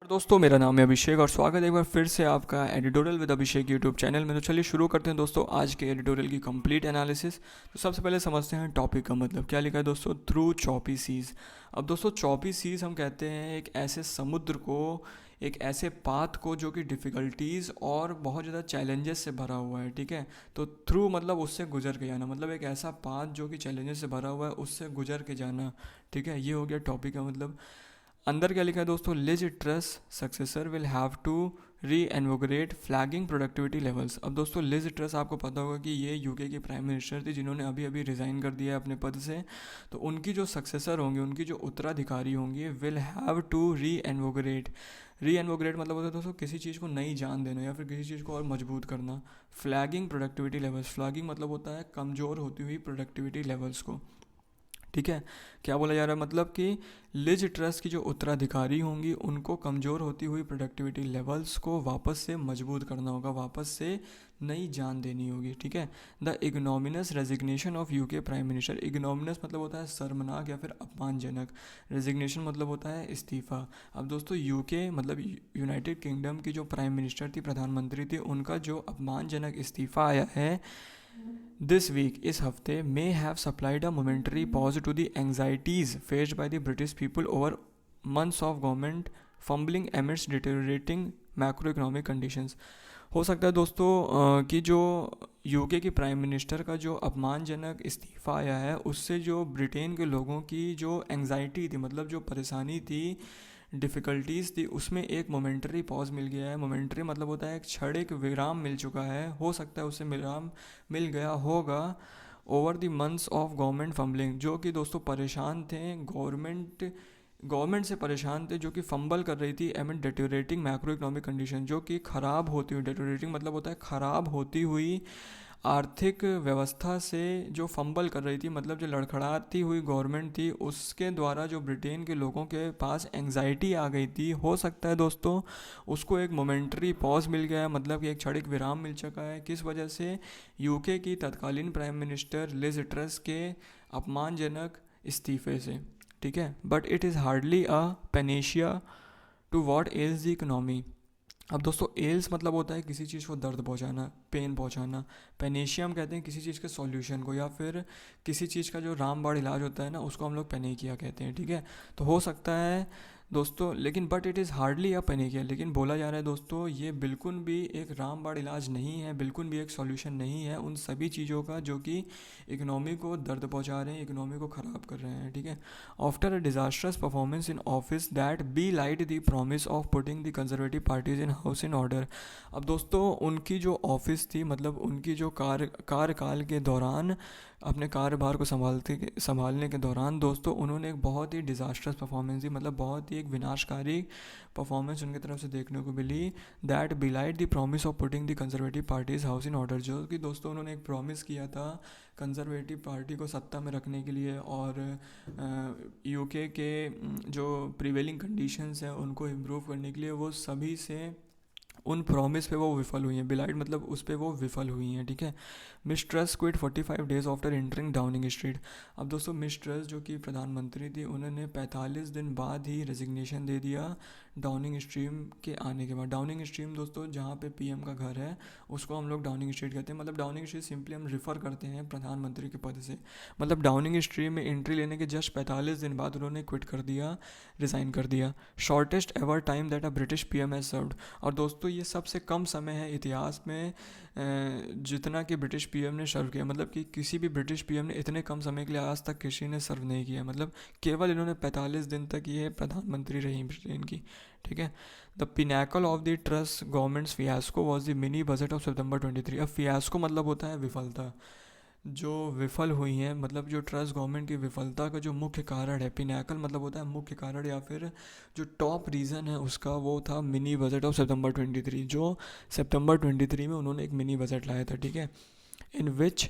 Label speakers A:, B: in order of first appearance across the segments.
A: दोस्तों मेरा नाम है अभिषेक और स्वागत है एक बार फिर से आपका editorial with Abhishek YouTube channel में। तो चलिए शुरू करते हैं दोस्तों आज के एडिटोरियल की कंप्लीट एनालिसिस। तो सबसे पहले समझते हैं टॉपिक का मतलब क्या लिखा है दोस्तों, थ्रू चॉपी सीज। अब दोस्तों चॉपी सीज हम कहते हैं एक ऐसे समुद्र को, एक ऐसे पाथ को जो कि डिफ़िकल्टीज़ और बहुत ज़्यादा चैलेंजेस से भरा हुआ है। ठीक है, तो थ्रू मतलब उससे गुजर के जाना, मतलब एक ऐसा पाथ जो कि चैलेंजेस से भरा हुआ है उससे गुजर के जाना। ठीक है, ये हो गया टॉपिक का मतलब। अंदर क्या लिखा है दोस्तों, Liz Truss successor will have to reinvigorate flagging productivity levels. अब दोस्तों लिज ट्रस आपको पता होगा कि ये यूके की प्राइम मिनिस्टर थी जिन्होंने अभी अभी रिज़ाइन कर दिया है अपने पद से। तो उनकी जो सक्सेसर होंगी, उनकी जो उत्तराधिकारी होंगी, विल हैव टू री एनवोगरेट मतलब होता है दोस्तों किसी चीज़ को नई जान देना या फिर किसी चीज़ को और मजबूत करना। फ्लैगिंग प्रोडक्टिविटी लेवल्स, फ्लैगिंग मतलब होता है कमज़ोर होती हुई प्रोडक्टिविटी लेवल्स को। ठीक है, क्या बोला जा रहा है मतलब कि लिज ट्रस्ट की जो उत्तराधिकारी होंगी उनको कमज़ोर होती हुई प्रोडक्टिविटी लेवल्स को वापस से मजबूत करना होगा, वापस से नई जान देनी होगी। ठीक है, the ignominious resignation of UK prime minister. Ignominious मतलब होता है शर्मनाक या फिर अपमानजनक, रेजिग्नेशन मतलब होता है इस्तीफ़ा। अब दोस्तों यूके मतलब यूनाइटेड किंगडम की जो प्राइम मिनिस्टर थी, प्रधानमंत्री थी, उनका जो अपमानजनक इस्तीफ़ा आया है दिस वीक, इस हफ्ते, may have supplied a momentary pause to the anxieties faced by the British people over months of government fumbling amidst deteriorating macro economic conditions. हो सकता है दोस्तों कि जो यूके की प्राइम मिनिस्टर का जो अपमानजनक इस्तीफ़ा आया है उससे जो ब्रिटेन के लोगों की जो एंग्जाइटी थी, मतलब जो परेशानी थी, डिफ़िकल्टीज़ थी, उसमें एक मोमेंटरी पॉज मिल गया है। मोमेंटरी मतलब होता है एक क्षणिक विराम मिल चुका है, हो सकता है उससे विराम मिल गया होगा over the months of government fumbling, जो कि दोस्तों परेशान थे, गवर्नमेंट से परेशान थे, जो कि फंबल कर रही थी एमिड डिटेरियोरेटिंग मैक्रो इकोनॉमिक कंडीशन, जो कि ख़राब होती हुई, डिटेरियोरेटिंग मतलब होता है ख़राब होती हुई आर्थिक व्यवस्था से जो फंबल कर रही थी, मतलब जो लड़खड़ाती हुई गवर्नमेंट थी उसके द्वारा जो ब्रिटेन के लोगों के पास एंग्जाइटी आ गई थी। हो सकता है दोस्तों उसको एक मोमेंटरी पॉज मिल गया है, मतलब कि एक क्षणिक विराम मिल चुका है। किस वजह से? यूके की तत्कालीन प्राइम मिनिस्टर लिज ट्रस के अपमानजनक इस्तीफे से। ठीक है, but it is hardly a panacea to what ails the economy. अब दोस्तों एल्स मतलब होता है किसी चीज़ को दर्द पहुंचाना, पेन पहुंचाना। पेनेशियम कहते हैं किसी चीज़ के सॉल्यूशन को, या फिर किसी चीज़ का जो रामबाण इलाज होता है ना, उसको हम लोग पेनेकिया कहते हैं। ठीक है, तो हो सकता है दोस्तों, लेकिन but it is hardly a panacea, लेकिन बोला जा रहा है दोस्तों ये बिल्कुल भी एक रामबाण इलाज नहीं है, बिल्कुल भी एक सॉल्यूशन नहीं है उन सभी चीज़ों का जो कि इकोनॉमी को दर्द पहुंचा रहे हैं, इकोनॉमी को ख़राब कर रहे हैं। ठीक है, after a disastrous performance in office that belied the promise of putting the conservative party's in house in order. अब दोस्तों उनकी जो ऑफिस थी, मतलब उनकी जो कार्यकाल के दौरान, अपने कार्यभार को संभालने के दौरान दोस्तों उन्होंने एक बहुत ही डिजास्टर्स परफॉर्मेंस दी, मतलब बहुत ही एक विनाशकारी परफॉर्मेंस उनकी तरफ से देखने को मिली। That belied the promise of putting the conservative party's house in order, जो कि दोस्तों उन्होंने एक प्रॉमिस किया था कंजर्वेटिव पार्टी को सत्ता में रखने के लिए और यूके के जो प्रिवेलिंग कंडीशंस हैं उनको इम्प्रूव करने के लिए, वो सभी से उन प्रॉमिस पे वो विफल हुई हैं। बिलाइड मतलब उस पर वो विफल हुई हैं। ठीक है, miss truss quit 45 days after entering Downing street. अब दोस्तों मिस ट्रस जो कि प्रधानमंत्री थी, उन्होंने 45 दिन बाद ही रेजिग्नेशन दे दिया डाउनिंग स्ट्रीम के आने के बाद। डाउनिंग स्ट्रीम दोस्तों जहाँ पे पीएम का घर है उसको हम लोग डाउनिंग स्ट्रीट कहते हैं, मतलब डाउनिंग स्ट्रीट सिंपली हम रिफ़र करते हैं प्रधानमंत्री के पद से। मतलब डाउनिंग स्ट्रीम में एंट्री लेने के जस्ट 45 दिन बाद उन्होंने क्विट कर दिया, रिज़ाइन कर दिया। Shortest ever time that a British PM has served. और दोस्तों ये सबसे कम समय है इतिहास में जितना कि ब्रिटिश पीएम ने सर्व किया, मतलब कि किसी भी ब्रिटिश पीएम ने इतने कम समय के लिए आज तक किसी ने सर्व नहीं किया, मतलब केवल इन्होंने 45 दिन तक ये प्रधानमंत्री रही ब्रिटेन की। ठीक है, the pinnacle of the Truss government's fiasco was the mini budget of सितंबर 23। अब फियास्को मतलब होता है विफलता, जो विफल हुई हैं, मतलब जो ट्रस्ट गवर्नमेंट की विफलता का जो मुख्य कारण है, पिनाकल मतलब होता है मुख्य कारण या फिर जो टॉप रीज़न है उसका, वो था मिनी बजट ऑफ सितंबर 23, जो सितंबर 23 में उन्होंने एक मिनी बजट लाया था। ठीक है, in which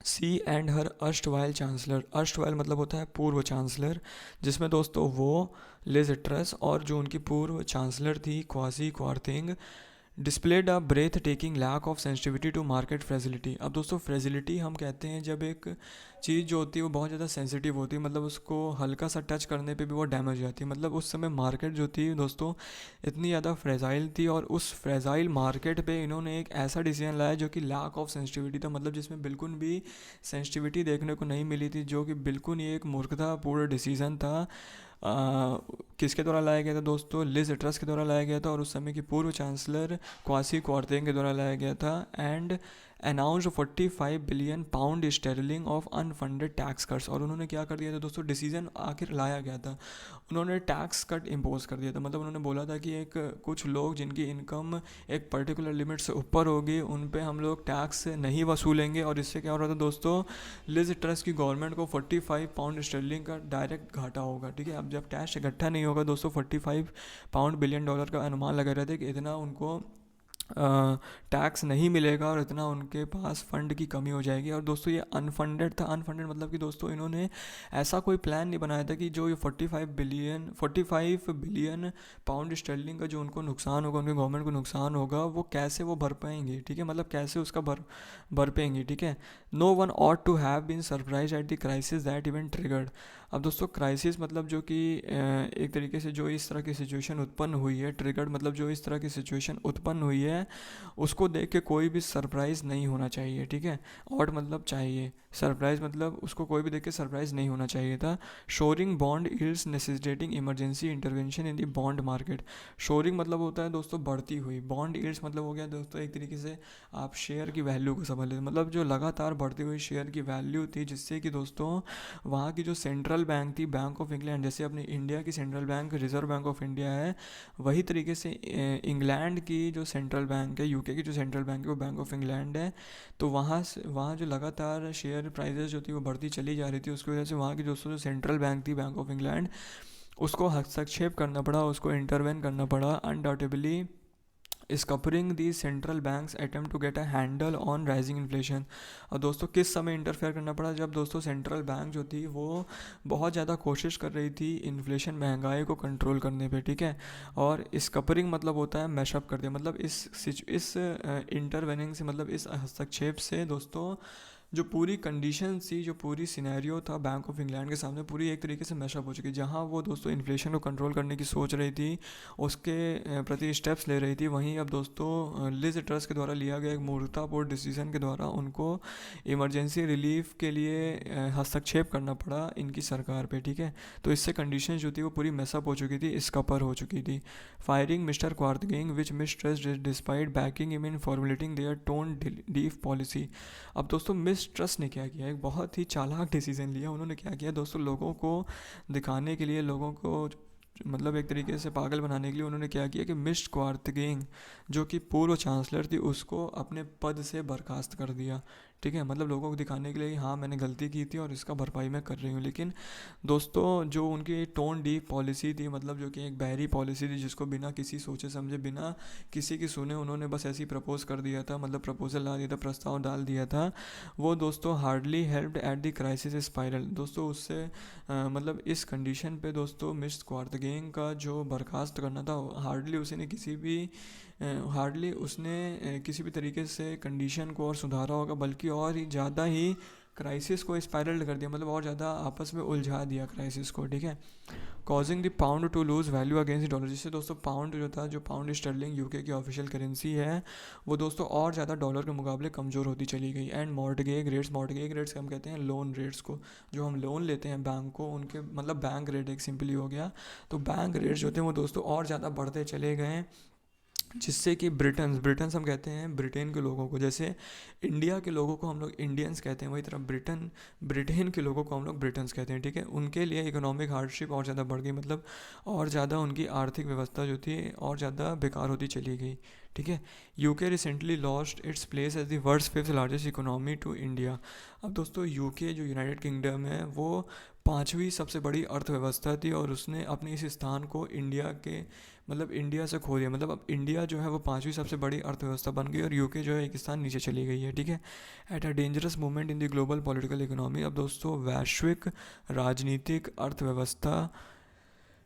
A: she and her erstwhile chancellor, erstwhile मतलब होता है पूर्व चांसलर, जिसमें दोस्तों वो लिज ट्रस और जो उनकी पूर्व चांसलर थी Kwasi Kwarteng displayed a breathtaking lack of sensitivity to market fragility. अब दोस्तों फ्रेजिलिटी हम कहते हैं जब एक चीज़ जो होती है वो बहुत ज़्यादा सेंसिटिव होती है, मतलब उसको हल्का सा टच करने पे भी वो डैमेज हो जाती है। मतलब उस समय मार्केट जो थी दोस्तों इतनी ज़्यादा फ्रेजाइल थी, और उस फ्रेजाइल मार्केट पे इन्होंने एक ऐसा डिसीजन लाया जो कि लैक ऑफ सेंसिटिविटी था, मतलब जिसमें बिल्कुल भी सेंसिटिविटी देखने को नहीं मिली थी, जो कि बिल्कुल ही एक मूर्खतापूर्ण डिसीजन था। किसके द्वारा लाया गया था दोस्तों? लिज ट्रस के द्वारा लाया गया था, और उस समय की पूर्व चांसलर क्वासी क्वार्तेंग के द्वारा लाया गया था। And announced 45 billion pound sterling of unfunded tax cuts. और उन्होंने क्या कर दिया था दोस्तों? डिसीजन आखिर लाया गया था, उन्होंने टैक्स कट इम्पोज कर दिया था। मतलब उन्होंने बोला था कि एक कुछ लोग जिनकी इनकम एक पर्टिकुलर लिमिट से ऊपर होगी उन पे हम लोग टैक्स नहीं वसूलेंगे। और इससे क्या हो रहा था दोस्तों? लिज ट्रस की गवर्नमेंट को 45 पाउंड स्टेरलिंग का डायरेक्ट घाटा होगा। ठीक है, अब जब टैक्स इकट्ठा नहीं होगा दोस्तों, 45 पाउंड बिलियन डॉलर का अनुमान लगा रहे थे कि इतना उनको टैक्स नहीं मिलेगा और इतना उनके पास फंड की कमी हो जाएगी। और दोस्तों ये अनफंडेड था। अनफंडेड मतलब कि दोस्तों इन्होंने ऐसा कोई प्लान नहीं बनाया था कि जो ये 45 बिलियन पाउंड स्टर्लिंग का जो उनको नुकसान होगा, उनके गवर्नमेंट को नुकसान होगा, वो कैसे वो भर पाएंगे। ठीक है, मतलब कैसे उसका भर पाएंगे। ठीक है, no one ought to have been surprise at the crisis that event triggered. अब दोस्तों क्राइसिस मतलब जो कि एक तरीके से जो इस तरह की सिचुएशन उत्पन्न हुई है, ट्रिगर्ड मतलब जो इस तरह की सिचुएशन उत्पन्न हुई है उसको देख के कोई भी सरप्राइज नहीं होना चाहिए। ठीक है, ऑड मतलब चाहिए, सरप्राइज मतलब उसको कोई भी देख के सरप्राइज नहीं होना चाहिए था। Soaring bond yields necessitating emergency intervention in the bond market. Soaring मतलब होता है दोस्तों बढ़ती हुई, बॉन्ड यील्ड्स मतलब हो गया दोस्तों एक तरीके से आप शेयर की वैल्यू को समझ लेते, मतलब जो लगातार बढ़ती हुई शेयर की वैल्यू थी, जिससे कि दोस्तों वहाँ की जो सेंट्रल बैंक थी, बैंक ऑफ इंग्लैंड, जैसे अपने इंडिया की central bank reserve bank of India है, वही तरीके से इंग्लैंड की जो सेंट्रल बैंक है, यूके की जो सेंट्रल बैंक है वो बैंक ऑफ इंग्लैंड है। तो वहाँ जो लगातार शेयर प्राइजेस जो थी वो बढ़ती चली जा रही थी, उसकी वजह से वहाँ की दोस्तों जो सेंट्रल बैंक थी बैंक ऑफ इंग्लैंड, उसको हस्तक्षेप करना पड़ा, उसको इंटरवेन करना पड़ा। Undoubtedly scuppering the central bank's attempt to get a handle on rising inflation. और दोस्तों किस समय इंटरफेयर करना पड़ा? जब दोस्तों सेंट्रल बैंक जो थी वो बहुत ज़्यादा कोशिश कर रही थी इन्फ्लेशन, महंगाई को कंट्रोल करने पे। ठीक है, और स्कपरिंग मतलब होता है मैशअप कर दिया, मतलब इस इंटरवेनिंग से, मतलब इस हस्तक्षेप से दोस्तों जो पूरी कंडीशन थी, जो पूरी सिनेरियो था बैंक ऑफ इंग्लैंड के सामने, पूरी एक तरीके से मैशअप हो चुकी। जहां वो दोस्तों इन्फ्लेशन को कंट्रोल करने की सोच रही थी, उसके प्रति स्टेप्स ले रही थी, वहीं अब दोस्तों लिज ट्रस के द्वारा लिया गया एक मूर्खतापूर्ण डिसीजन के द्वारा उनको इमरजेंसी रिलीफ के लिए हस्तक्षेप करना पड़ा इनकी सरकार पे। ठीक है, तो इससे कंडीशन जो थी वो पूरी मैसअप हो चुकी थी, स्कपर हो चुकी थी। Firing Mr Kwarteng which Miss Truss despite backing him in formulating their tone deaf policy. अब दोस्तों मिस ट्रस्ट ने क्या किया? एक बहुत ही चालाक डिसीजन लिया। उन्होंने क्या किया दोस्तों? लोगों को दिखाने के लिए, लोगों को मतलब एक तरीके से पागल बनाने के लिए उन्होंने क्या किया कि मिस क्वार्तगिंग जो कि पूर्व चांसलर थी उसको अपने पद से बर्खास्त कर दिया। ठीक है, मतलब लोगों को दिखाने के लिए कि हाँ मैंने गलती की थी और इसका भरपाई मैं कर रही हूँ। लेकिन दोस्तों जो उनकी टोन डीप पॉलिसी थी, मतलब जो कि एक बहरी पॉलिसी थी, जिसको बिना किसी सोचे समझे, बिना किसी की सुने उन्होंने बस ऐसे ही प्रपोज कर दिया था, मतलब प्रपोजल ला दिया था, प्रस्ताव डाल दिया था, वो दोस्तों hardly helped eight the crisis spiral. दोस्तों उससे मतलब इस कंडीशन पे दोस्तों मिस क्वार्तगिंग का जो बर्खास्त करना था, हार्डली उसने किसी भी तरीके से कंडीशन को और सुधारा होगा, बल्कि और ही ज़्यादा ही क्राइसिस को स्पाइरल कर दिया, मतलब और ज़्यादा आपस में उलझा दिया क्राइसिस को। ठीक है, causing the pound to lose value against dollar, जिससे दोस्तों पाउंड जो था, जो पाउंड स्टर्लिंग यूके की ऑफिशियल करेंसी है, वो दोस्तों और ज़्यादा डॉलर के मुकाबले कमज़ोर होती चली गई। एंड मॉर्टगेज रेट्स हम कहते हैं लोन रेट्स को, जो हम लोन लेते हैं बैंक को, उनके मतलब बैंक रेट एक सिंपली हो गया, तो बैंक रेट्स जो थे वो दोस्तों और ज़्यादा बढ़ते चले गए, जिससे कि ब्रिटन हम कहते हैं ब्रिटेन के लोगों को, जैसे इंडिया के लोगों को हम लोग इंडियंस कहते हैं, वही तरह ब्रिटेन के लोगों को हम लोग ब्रिटन्स कहते हैं। ठीक है, उनके लिए इकोनॉमिक हार्डशिप और ज़्यादा बढ़ गई, मतलब और ज़्यादा उनकी आर्थिक व्यवस्था जो थी और ज़्यादा बेकार होती चली गई। ठीक है, UK recently lost its place as the world's 5th largest economy to India. अब दोस्तों यूके जो यूनाइटेड किंगडम है वो 5वीं सबसे बड़ी अर्थव्यवस्था थी, और उसने अपने इस स्थान को इंडिया से खो दिया। मतलब अब इंडिया जो है वो 5वीं सबसे बड़ी अर्थव्यवस्था बन गई और यूके जो है एक स्थान नीचे चली गई है। ठीक है, at a dangerous movement in the global political economy. अब दोस्तों वैश्विक राजनीतिक अर्थव्यवस्था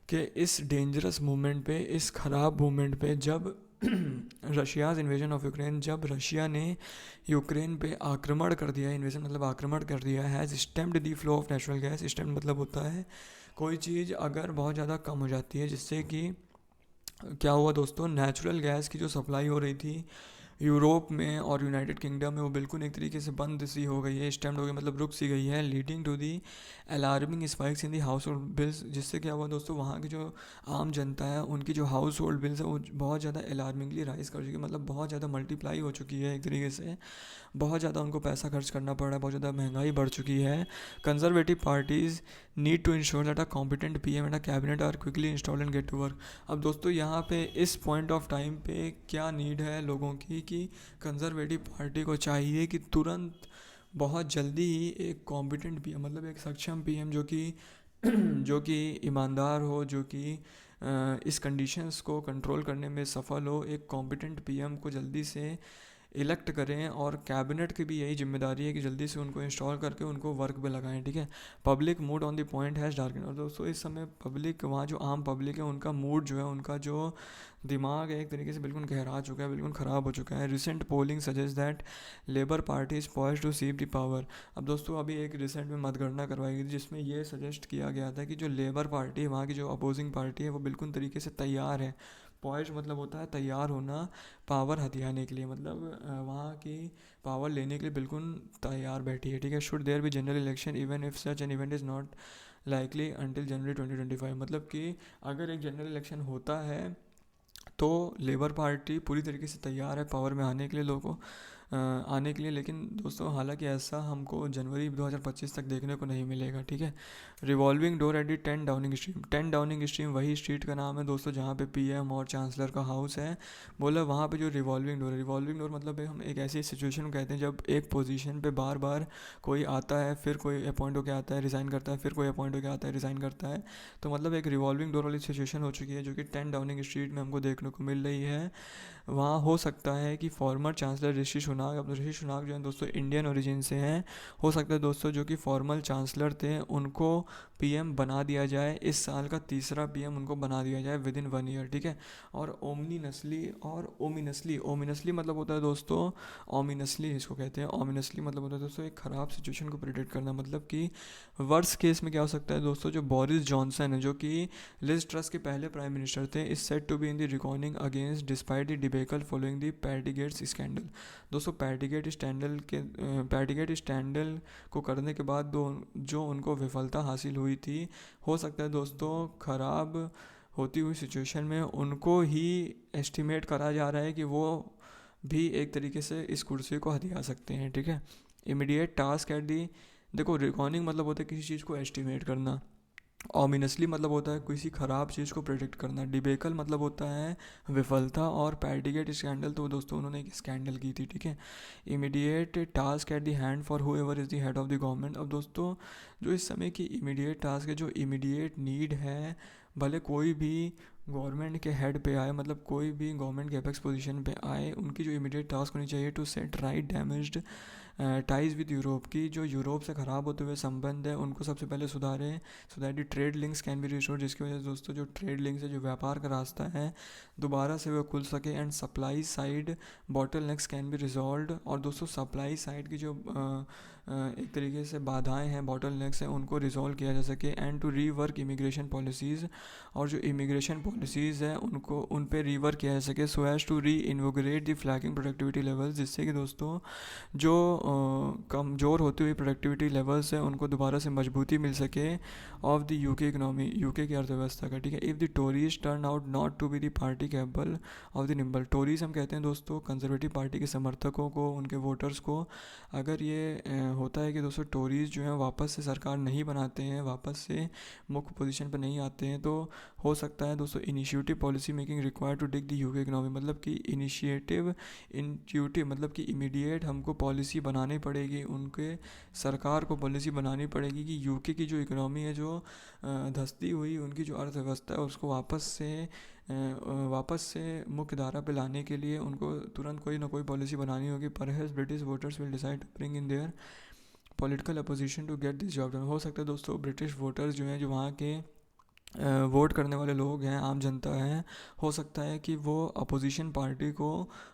A: के इस डेंजरस मूवमेंट पे, इस ख़राब मूवमेंट पे, जब रशियाज़ इन्वेजन ऑफ यूक्रेन, जब रशिया ने यूक्रेन पे आक्रमण कर दिया, इन्वेजन मतलब आक्रमण कर दिया, has stemmed the flow of natural gas. Stemmed मतलब होता है कोई चीज़ अगर बहुत ज़्यादा कम हो जाती है, जिससे कि क्या हुआ दोस्तों, नेचुरल गैस की जो सप्लाई हो रही थी यूरोप में और यूनाइटेड किंगडम में, वो बिल्कुल एक तरीके से बंद सी हो गई है, स्टेम्ड हो गई, मतलब रुक सी गई है, leading to the alarming spikes in the household bills. जिससे क्या हुआ दोस्तों, वहाँ की जो आम जनता है उनकी जो हाउस होल्ड बिल्स है वो बहुत ज़्यादा अलार्मिंगली राइज कर चुकी है, मतलब बहुत ज़्यादा मल्टीप्लाई हो चुकी है एक तरीके से, बहुत ज़्यादा उनको पैसा खर्च करना पड़ रहा है, बहुत ज़्यादा महंगाई बढ़ चुकी है। Conservative party's need to ensure that a competent PM and a cabinet are quickly install and get to work. अब दोस्तों यहाँ पे इस पॉइंट ऑफ टाइम पे क्या नीड है लोगों की, कि कंजर्वेटिव पार्टी को चाहिए कि तुरंत बहुत जल्दी ही एक कॉम्पिटेंट पीएम, मतलब एक सक्षम पीएम जो कि जो कि ईमानदार हो, जो कि इस कंडीशंस को कंट्रोल करने में सफल हो, एक कॉम्पिटेंट पीएम को जल्दी से इलेक्ट करें, और कैबिनेट की भी यही जिम्मेदारी है कि जल्दी से उनको इंस्टॉल करके उनको वर्क पे लगाएं, ठीक है। Public mood on the point has darken, और दोस्तों इस समय पब्लिक, वहाँ जो आम पब्लिक है उनका मूड जो है, उनका जो दिमाग है एक तरीके से बिल्कुल गहरा चुका है, बिल्कुल ख़राब हो चुका है। Recent polling suggest that Labour Party is poised to seize the power. अब दोस्तों अभी एक रिसेंट में मतगणना करवाई गई थी, जिसमें ये सजेस्ट किया गया था कि जो लेबर पार्टी है, वहाँ की जो अपोजिंग पार्टी है, वो बिल्कुल तरीके से तैयार है। पॉइज्ड मतलब होता है तैयार होना, पावर हथियाने के लिए, मतलब वहाँ की पावर लेने के लिए बिल्कुल तैयार बैठी है, ठीक है। Should there be general election even if such an event is not likely until January 2025, मतलब कि अगर एक जनरल इलेक्शन होता है तो लेबर पार्टी पूरी तरीके से तैयार है पावर में आने के लिए, लोगों को आने के लिए। लेकिन दोस्तों हालांकि ऐसा हमको जनवरी 2025 तक देखने को नहीं मिलेगा, ठीक है। Revolving door at the 10 Downing stream, 10 Downing stream वही स्ट्रीट का नाम है दोस्तों जहाँ पे पीएम और चांसलर का हाउस है। बोला वहाँ पे जो रिवॉल्विंग डोर है, रिवॉल्विंग डोर मतलब हम एक ऐसी सिचुएशन को कहते हैं जब एक पोजीशन पे बार बार कोई आता है, फिर कोई अपॉइंट होकर आता है, रिज़ाइन करता है, फिर कोई अपॉइंट होकर आता है, रिज़ाइन करता है। तो मतलब एक रिवॉल्विंग डोर वाली सिचुएशन हो चुकी है, जो कि 10 डाउनिंग स्ट्रीट में हमको देखने को मिल रही है। वहाँ हो सकता है कि फॉर्मर चांसलर ऋषि सुनाक, अब ऋषि सुनाक जो है दोस्तों इंडियन ओरिजिन से हैं, हो सकता है दोस्तों जो कि फॉर्मल चांसलर थे उनको पीएम बना दिया जाए, इस साल का तीसरा पीएम उनको बना दिया जाए विद इन 1 ईयर, ठीक है। और ओमिनसली, ओमिनसली मतलब होता है दोस्तों, ओमिनसली इसको कहते हैं, ओमिनसली मतलब होता है दोस्तों एक ख़राब सिचुएशन को प्रिडिक्ट करना, मतलब कि वर्स्ट केस में क्या हो सकता है दोस्तों, जो बोरिस जॉनसन है जो कि लिज ट्रस के पहले प्राइम मिनिस्टर थे, is set to be in the recording against despite the debacle following the Partygate's scandal. दोस्तों पैटीगेट स्कैंडल को करने के बाद जो उनको विफलता हासिल हुई थी, हो सकता है दोस्तों ख़राब होती हुई सिचुएशन में उनको ही एस्टिमेट करा जा रहा है कि वो भी एक तरीके से इस कुर्सी को हथिया सकते हैं, ठीक है। इमीडिएट टास्क एट दी, देखो रिकॉर्डिंग मतलब होता है किसी चीज़ को एस्टिमेट करना, ऑमिनसली मतलब होता है किसी ख़राब चीज़ को प्रेडिक्ट करना, डिबेकल मतलब होता है विफलता, और पैटीगेट स्कैंडल तो दोस्तों उन्होंने एक स्कैंडल की थी, ठीक है। Immediate task at the hand for who ever is the head of the government. अब दोस्तों जो इस समय की इमीडिएट टास्क है, जो इमीडिएट नीड है, भले कोई भी गवर्नमेंट के हेड पे आए, मतलब कोई भी गवर्नमेंट के एपेक्स पोजीशन पे आए, उनकी जो इमीडिएट टास्क होनी चाहिए to set right damaged ties with Europe, की जो यूरोप से ख़राब होते हुए संबंध है उनको सबसे पहले सुधारें, so that the trade links can be restored, जिसकी वजह से दोस्तों जो ट्रेड लिंक्स है, जो व्यापार का रास्ता है, दोबारा से वो खुल सके, and supply side bottle next can be resolve. और दोस्तों सप्लाई साइड की जो एक तरीके से बाधाएं हैं, बॉटल नेक्स हैं, उनको रिजॉल्व किया जा सके, and to rework immigration policies, और जो इमिग्रेशन पॉलिसीज़ हैं उनको उन पर रीवर्क किया जा सके, सो as to reinvigorate the flagging productivity levels, जिससे कि दोस्तों जो कमज़ोर होती हुई प्रोडक्टिविटी लेवल्स है उनको दोबारा से मजबूती मिल सके of the UK economy, UK की अर्थव्यवस्था का, ठीक है। If the Tories turn out not to be the party capable of the nimble, Tories हम कहते हैं दोस्तों कंजर्वेटिव पार्टी के समर्थकों को, उनके वोटर्स को। अगर ये होता है कि दोस्तों टोरीज जो हैं वापस से सरकार नहीं बनाते हैं, वापस से मुख्य पोजीशन पर नहीं आते हैं, तो हो सकता है दोस्तों initiative policy making require to dig the UK economy, मतलब कि इंट्यूटिव मतलब कि इमीडिएट हमको पॉलिसी बनानी पड़ेगी, उनके सरकार को पॉलिसी बनानी पड़ेगी कि यूके की जो इकोनॉमी है, जो धंसती हुई उनकी जो अर्थव्यवस्था है, उसको वापस से मुख्य धारा पे लाने के लिए उनको तुरंत कोई ना कोई पॉलिसी बनानी होगी। Perhaps British voters will decide to bring in their political opposition to get this job done. हो सकता है दोस्तों ब्रिटिश वोटर्स जो हैं, जो वहाँ के वोट करने वाले लोग हैं, आम जनता है, हो सकता है कि वो अपोजिशन पार्टी को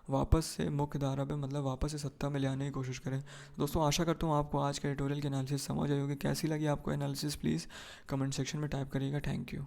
A: वापस से मुख्य धारा पे मतलब वापस से सत्ता में ले आने की कोशिश करें। दोस्तों आशा करता हूँ आपको आज का एडिटोरियल की एनालिसिस समझ आई होगी। कैसी लगी आपको एनालिसिस प्लीज़ कमेंट सेक्शन में टाइप करिएगा। Thank you.